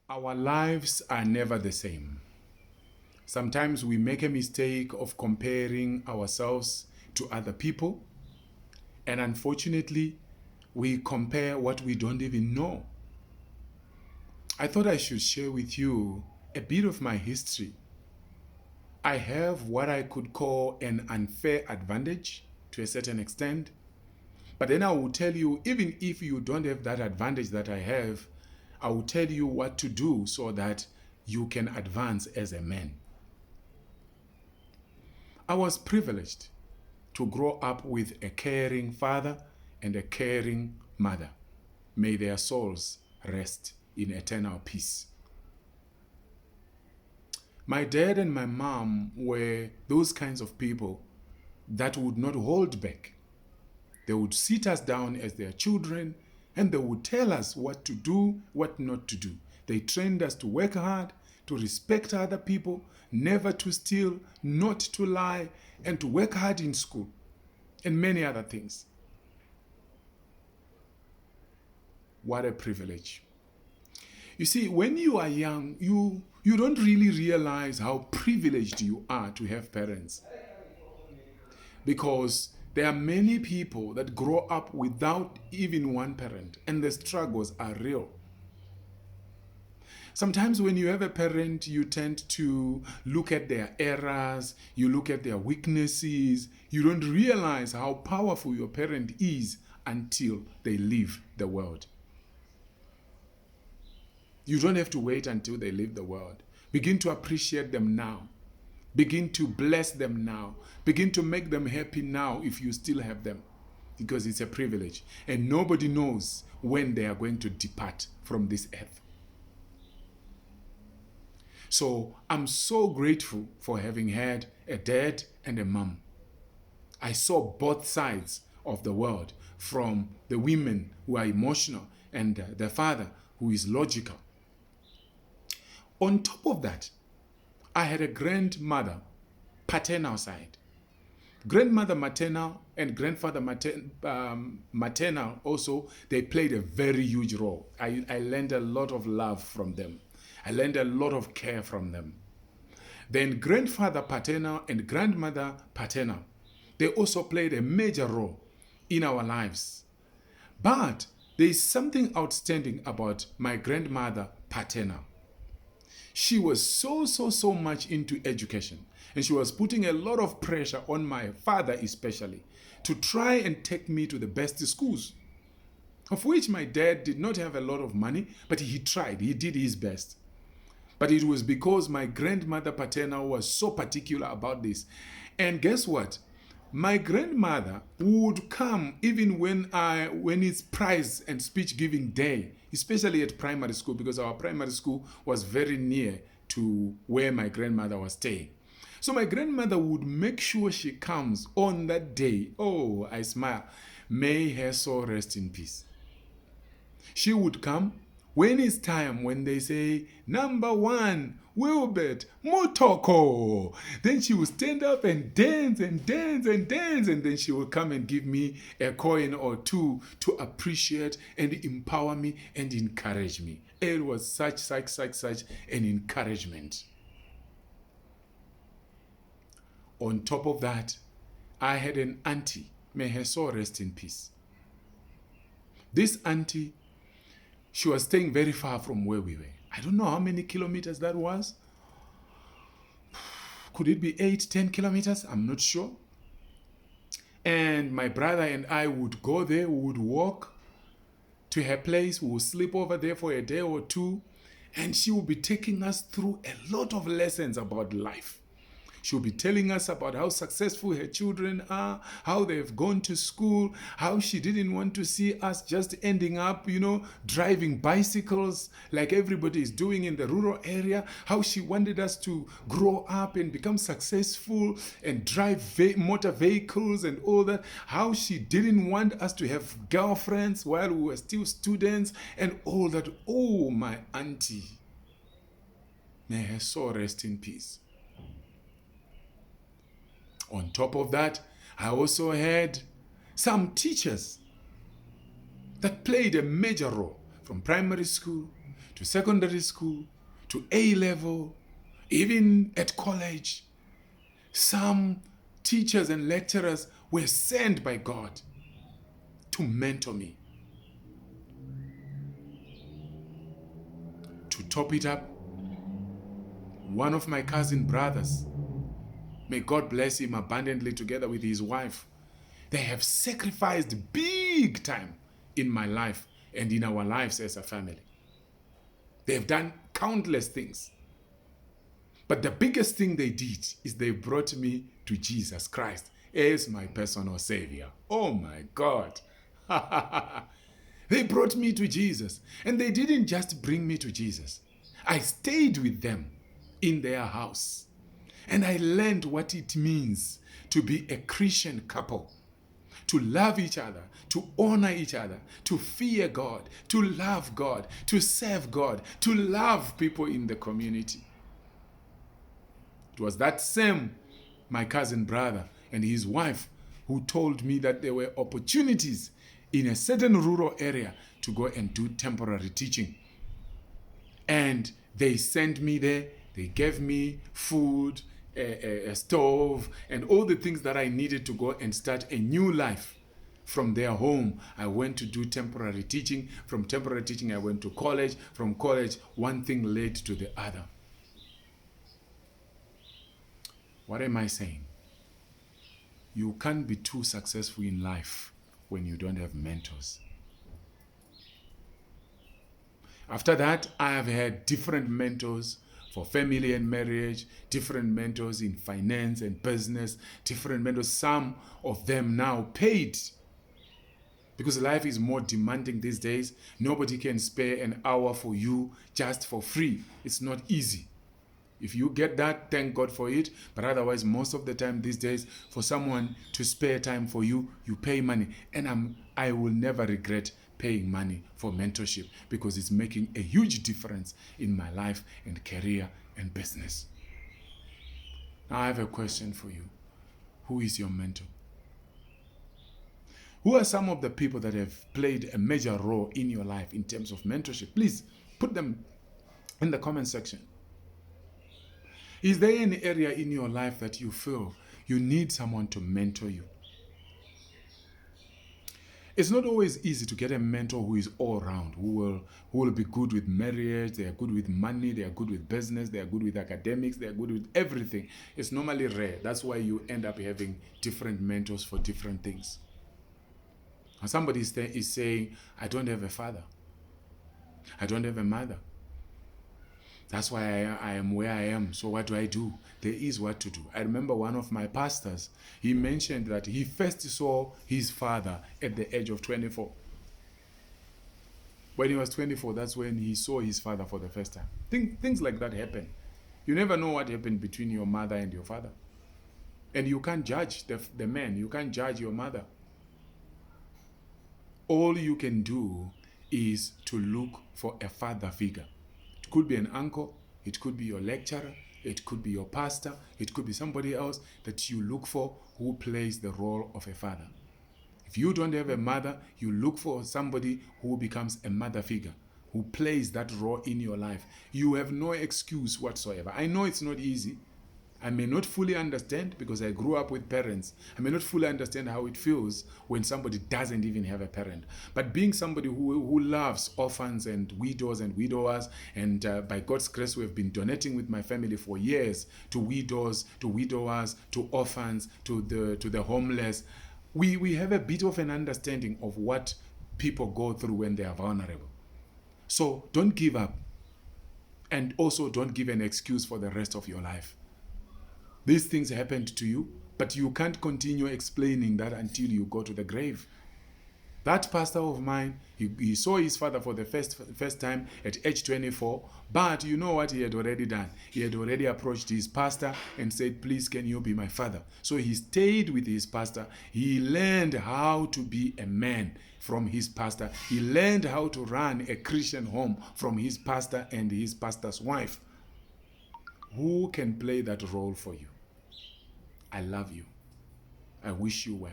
Our lives are never the same. Sometimes we make a mistake of comparing ourselves to other people, and unfortunately, we compare what we don't even know. I thought I should share with you a bit of my history. I have what I could call an unfair advantage to a certain extent, but then I will tell you, even if you don't have that advantage that I have, I will tell you what to do so that you can advance as a man. I was privileged to grow up with a caring father and a caring mother. May their souls rest in eternal peace. My dad and my mom were those kinds of people that would not hold back. They would sit us down as their children and they would tell us what to do, what not to do. They trained us to work hard, to respect other people, never to steal, not to lie, and to work hard in school, and many other things. What a privilege. You see, when you are young, you don't really realize how privileged you are to have parents. Because there are many people that grow up without even one parent, and the struggles are real. Sometimes when you have a parent, you tend to look at their errors, you look at their weaknesses, you don't realize how powerful your parent is until they leave the world. You don't have to wait until they leave the world. Begin to appreciate them now. Begin to bless them now. Begin to make them happy now if you still have them, because it's a privilege. And nobody knows when they are going to depart from this earth. So I'm so grateful for having had a dad and a mom. I saw both sides of the world, from the women who are emotional and the father who is logical. On top of that, I had a grandmother, paternal side. Grandmother maternal and grandfather maternal also, they played a very huge role. I learned a lot of love from them. I learned a lot of care from them. Then grandfather paternal and grandmother paternal, they also played a major role in our lives. But there is something outstanding about my grandmother paternal. She was so much into education, and she was putting a lot of pressure on my father especially to try and take me to the best schools, of which my dad did not have a lot of money, but he tried, he did his best. But it was because my grandmother paternal was so particular about this. And guess what? My grandmother would come even when it's prize and speech giving day, especially at primary school, because our primary school was very near to where my grandmother was staying. So my grandmother would make sure she comes on that day. Oh, I smile. May her soul rest in peace. She would come when it's time, when they say, number one, Wilbert, Motoko. Then she will stand up and dance and dance and dance. And then she will come and give me a coin or two to appreciate and empower me and encourage me. It was such an encouragement. On top of that, I had an auntie. May her soul rest in peace. This auntie, she was staying very far from where we were. I don't know how many kilometers that was. Could it be 8, 10 kilometers? I'm not sure. And my brother and I would go there, we would walk to her place, we would sleep over there for a day or two, and she would be taking us through a lot of lessons about life. She'll be telling us about how successful her children are, how they've gone to school, how she didn't want to see us just ending up, driving bicycles like everybody is doing in the rural area, how she wanted us to grow up and become successful and drive motor vehicles and all that, how she didn't want us to have girlfriends while we were still students and all that. Oh, my auntie. May her soul rest in peace. On top of that, I also had some teachers that played a major role from primary school to secondary school, to A-level, even at college. Some teachers and lecturers were sent by God to mentor me. To top it up, one of my cousin brothers, may God bless him abundantly, together with his wife, they have sacrificed big time in my life and in our lives as a family. They have done countless things. But the biggest thing they did is they brought me to Jesus Christ as my personal Savior. Oh my God. They brought me to Jesus. And they didn't just bring me to Jesus. I stayed with them in their house. And I learned what it means to be a Christian couple. To love each other, to honor each other, to fear God, to love God, to serve God, to love people in the community. It was that same, my cousin brother and his wife, who told me that there were opportunities in a certain rural area to go and do temporary teaching. And they sent me there. They gave me food, a stove, and all the things that I needed to go and start a new life. From their home, I went to do temporary teaching. From temporary teaching, I went to college. From college, one thing led to the other. What am I saying? You can't be too successful in life when you don't have mentors. After that, I have had different mentors for family and marriage, different mentors in finance and business, different mentors, some of them now paid. Because life is more demanding these days. Nobody can spare an hour for you just for free. It's not easy. If you get that, thank God for it. But otherwise, most of the time these days, for someone to spare time for you, you pay money. And I will never regret paying money for mentorship, because it's making a huge difference in my life and career and business. Now I have a question for you. Who is your mentor? Who are some of the people that have played a major role in your life in terms of mentorship? Please put them in the comment section. Is there any area in your life that you feel you need someone to mentor you? It's not always easy to get a mentor who is all around, who will be good with marriage, they are good with money, they are good with business, they are good with academics, they are good with everything. It's normally rare. That's why you end up having different mentors for different things. And somebody is saying, I don't have a father. I don't have a mother. That's why I am where I am. So what do? There is what to do. I remember one of my pastors, he mentioned that he first saw his father at the age of 24. When he was 24, that's when he saw his father for the first time. Things like that happen. You never know what happened between your mother and your father. And you can't judge the man. You can't judge your mother. All you can do is to look for a father figure. It could be an uncle, it could be your lecturer, it could be your pastor, it could be somebody else that you look for who plays the role of a father. If you don't have a mother, you look for somebody who becomes a mother figure, who plays that role in your life. You have no excuse whatsoever. I know it's not easy. I may not fully understand, because I grew up with parents. I may not fully understand how it feels when somebody doesn't even have a parent. But being somebody who loves orphans and widows and widowers, and by God's grace, we have been donating with my family for years to widows, to widowers, to orphans, to the homeless. We have a bit of an understanding of what people go through when they are vulnerable. So don't give up. And also don't give an excuse for the rest of your life. These things happened to you, but you can't continue explaining that until you go to the grave. That pastor of mine, he saw his father for the first time at age 24, but you know what he had already done? He had already approached his pastor and said, please, can you be my father? So he stayed with his pastor. He learned how to be a man from his pastor. He learned how to run a Christian home from his pastor and his pastor's wife. Who can play that role for you? I love you. I wish you well.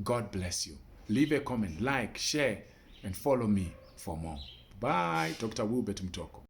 God bless you. Leave a comment, like, share, and follow me for more. Bye. Dr. Wilbert Mtoko.